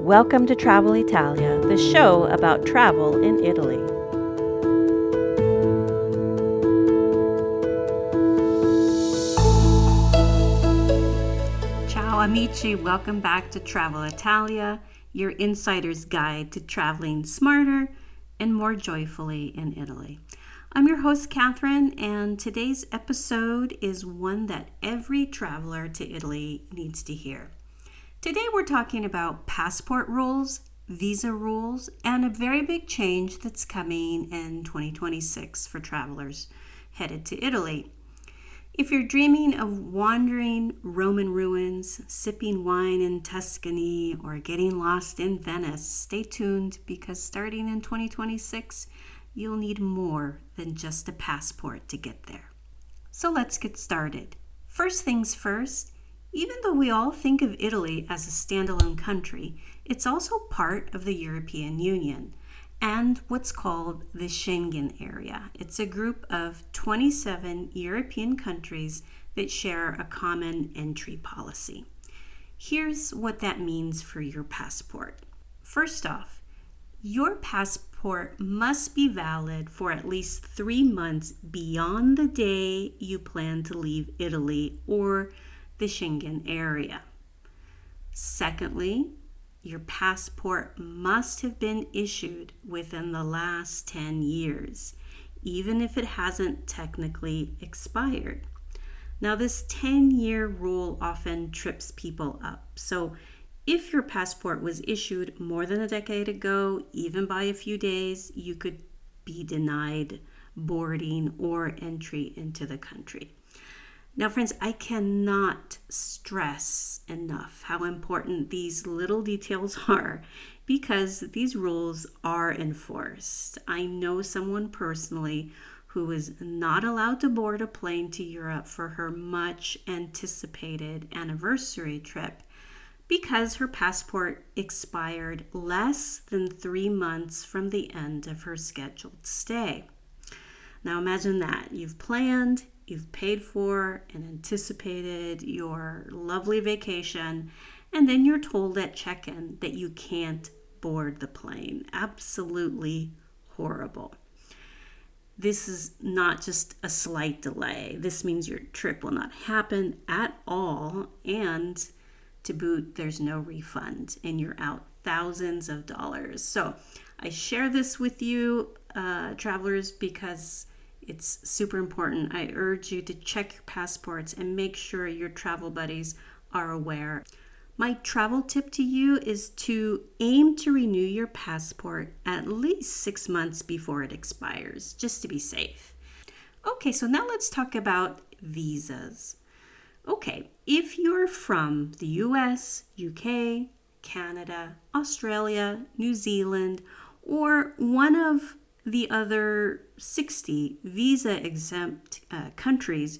Welcome to Travel Italia, the show about travel in Italy. Ciao amici, welcome back to Travel Italia, your insider's guide to traveling smarter and more joyfully in Italy. I'm your host, Catherine, and today's episode is one that every traveler to Italy needs to hear. Today we're talking about passport rules, visa rules, and a very big change that's coming in 2026 for travelers headed to Italy. If you're dreaming of wandering Roman ruins, sipping wine in Tuscany, or getting lost in Venice, stay tuned because starting in 2026, you'll need more than just a passport to get there. So let's get started. First things first, even though we all think of Italy as a standalone country, it's also part of the European Union and what's called the Schengen Area. It's a group of 27 European countries that share a common entry policy. Here's what that means for your passport. First off, your passport must be valid for at least 3 months beyond the day you plan to leave Italy or the Schengen area. Secondly, your passport must have been issued within the last 10 years, even if it hasn't technically expired. Now, this 10-year rule often trips people up. So if your passport was issued more than a decade ago, even by a few days, you could be denied boarding or entry into the country. Now, friends, I cannot stress enough how important these little details are because these rules are enforced. I know someone personally who was not allowed to board a plane to Europe for her much anticipated anniversary trip because her passport expired less than 3 months from the end of her scheduled stay. Now imagine that. You've planned, you've paid for and anticipated your lovely vacation, and then you're told at check-in that you can't board the plane. Absolutely horrible. This is not just a slight delay. This means your trip will not happen at all, and to boot, there's no refund, and you're out thousands of dollars. So I share this with you, travelers, because it's super important. I urge you to check your passports and make sure your travel buddies are aware. My travel tip to you is to aim to renew your passport at least 6 months before it expires, just to be safe. Okay, so now let's talk about visas. Okay, if you're from the US, UK, Canada, Australia, New Zealand, or one of the other 60 visa-exempt countries,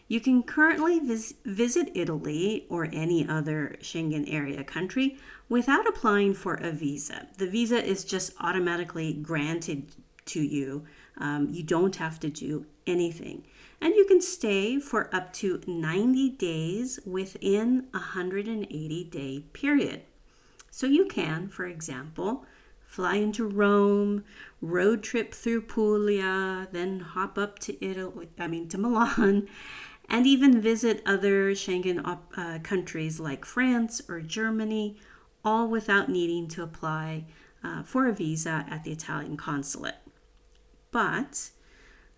you can currently visit Italy or any other Schengen area country without applying for a visa. The visa is just automatically granted to you. You don't have to do anything. And you can stay for up to 90 days within a 180-day period. So you can, for example, fly into Rome, road trip through Puglia, then hop up to to Milan, and even visit other Schengen countries like France or Germany, all without needing to apply for a visa at the Italian consulate. But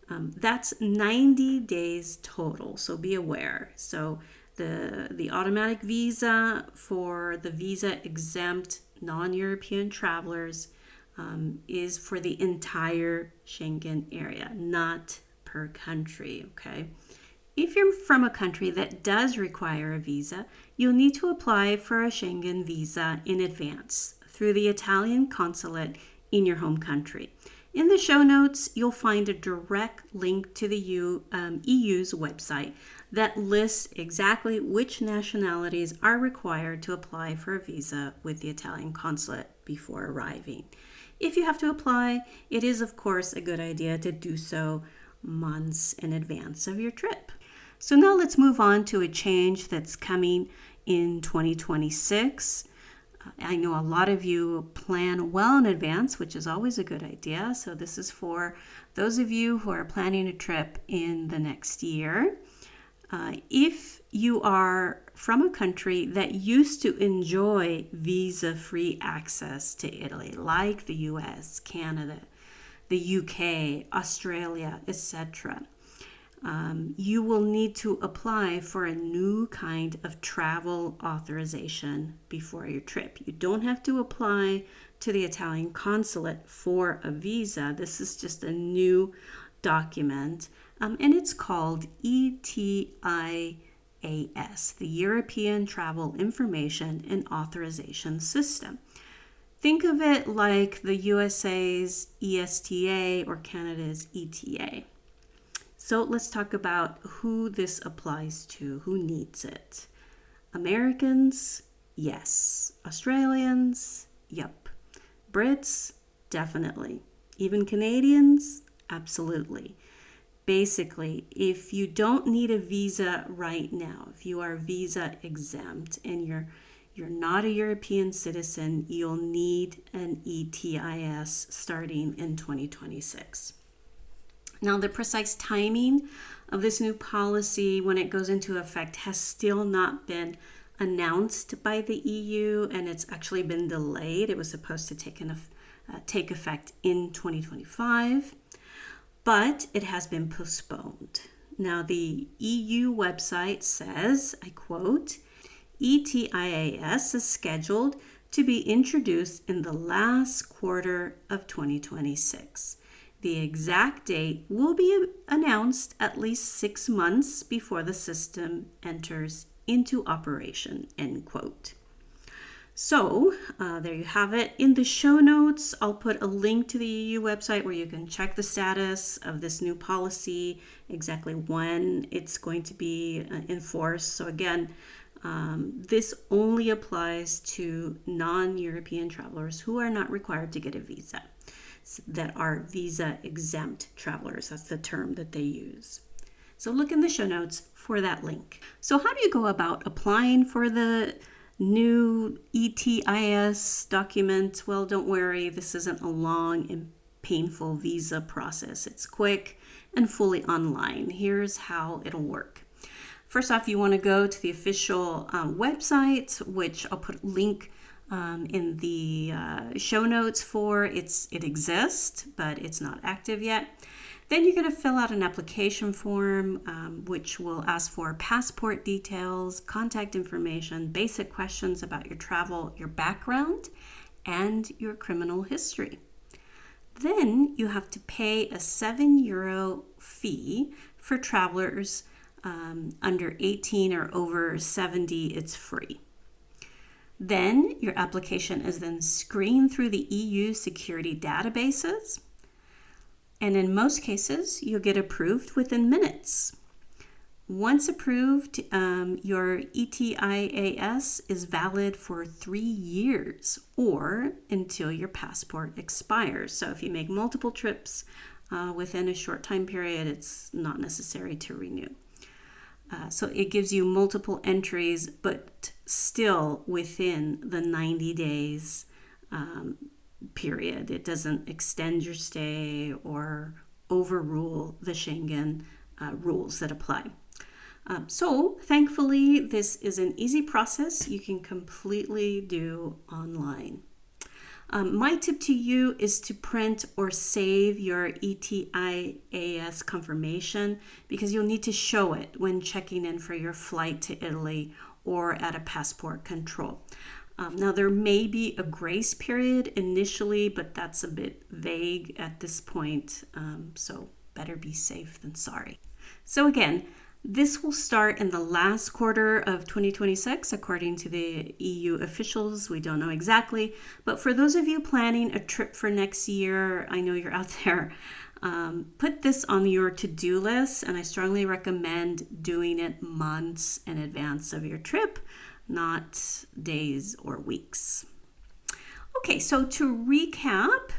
that's 90 days total, so be aware. So the automatic visa for the visa-exempt non-European travelers is for the entire Schengen area, not per country, okay? If you're from a country that does require a visa, you'll need to apply for a Schengen visa in advance through the Italian consulate in your home country. In the show notes, you'll find a direct link to the EU's website that lists exactly which nationalities are required to apply for a visa with the Italian consulate before arriving. If you have to apply, it is, of course, a good idea to do so months in advance of your trip. So now let's move on to a change that's coming in 2026. I know a lot of you plan well in advance, which is always a good idea. So this is for those of you who are planning a trip in the next year. If you are from a country that used to enjoy visa-free access to Italy, like the US, Canada, the UK, Australia, etc., you will need to apply for a new kind of travel authorization before your trip. You don't have to apply to the Italian consulate for a visa. This is just a new document, and it's called ETIAS, the European Travel Information and Authorization System. Think of it like the USA's ESTA or Canada's ETA. So let's talk about who this applies to, who needs it. Americans, yes. Australians, yep. Brits, definitely. Even Canadians, absolutely. Basically, if you don't need a visa right now, if you are visa exempt and you're not a European citizen, you'll need an ETIAS starting in 2026. Now, the precise timing of this new policy when it goes into effect has still not been announced by the EU, and it's actually been delayed. It was supposed to take effect in 2025, but it has been postponed. Now, the EU website says, I quote, ETIAS is scheduled to be introduced in the last quarter of 2026. The exact date will be announced at least 6 months before the system enters into operation, end quote. So there you have it. In the show notes, I'll put a link to the EU website where you can check the status of this new policy, exactly when it's going to be enforced. So again, this only applies to non-European travelers who are not required to get a visa, that are visa exempt travelers. That's the term that they use. So look in the show notes for that link. So how do you go about applying for the new ETIAS document? Well, don't worry, this isn't a long and painful visa process. It's quick and fully online. Here's how it'll work. First off, you want to go to the official website, which I'll put a link in the show notes for. It exists, but it's not active yet. Then you're going to fill out an application form, which will ask for passport details, contact information, basic questions about your travel, your background, and your criminal history. Then you have to pay a €7 fee for travelers under 18 or over 70. It's free. Then your application is then screened through the EU security databases. And in most cases, you'll get approved within minutes. Once approved, your ETIAS is valid for 3 years or until your passport expires. So if you make multiple trips within a short time period, it's not necessary to renew. So it gives you multiple entries, but still within the 90 days period. It doesn't extend your stay or overrule the Schengen rules that apply. So thankfully, this is an easy process you can completely do online. My tip to you is to print or save your ETIAS confirmation because you'll need to show it when checking in for your flight to Italy or at a passport control. Now, there may be a grace period initially, but that's a bit vague at this point, so better be safe than sorry. So again, this will start in the last quarter of 2026, according to the EU officials. We don't know exactly, but for those of you planning a trip for next year, I know you're out there, put this on your to-do list, and I strongly recommend doing it months in advance of your trip, not days or weeks. Okay, so to recap,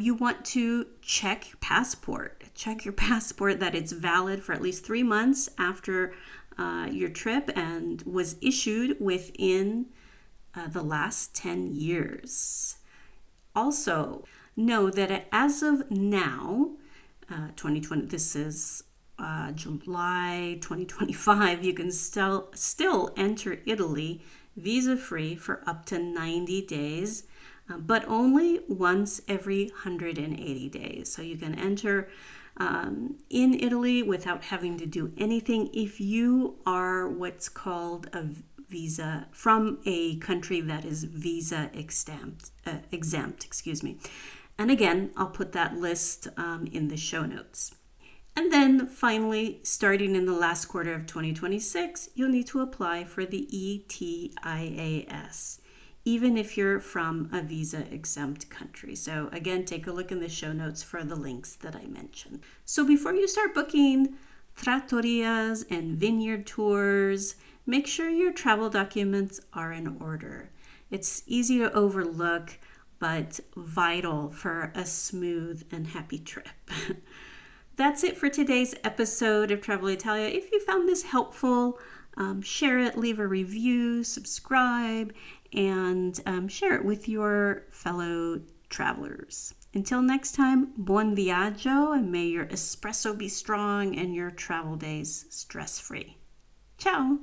you want to check your passport. Check your passport that it's valid for at least 3 months after your trip and was issued within the last 10 years. Also, know that as of now, 2020, this is July 2025, you can still enter Italy visa-free for up to 90 days, but only once every 180 days. So you can enter in Italy without having to do anything if you are what's called a visa from a country that is visa exempt. And again, I'll put that list in the show notes. And then finally, starting in the last quarter of 2026, you'll need to apply for the ETIAS, even if you're from a visa-exempt country. So again, take a look in the show notes for the links that I mentioned. So before you start booking trattorias and vineyard tours, make sure your travel documents are in order. It's easy to overlook, but vital for a smooth and happy trip. That's it for today's episode of Travel Italia. If you found this helpful, share it, leave a review, subscribe, and share it with your fellow travelers. Until next time, buon viaggio, and may your espresso be strong and your travel days stress-free. Ciao!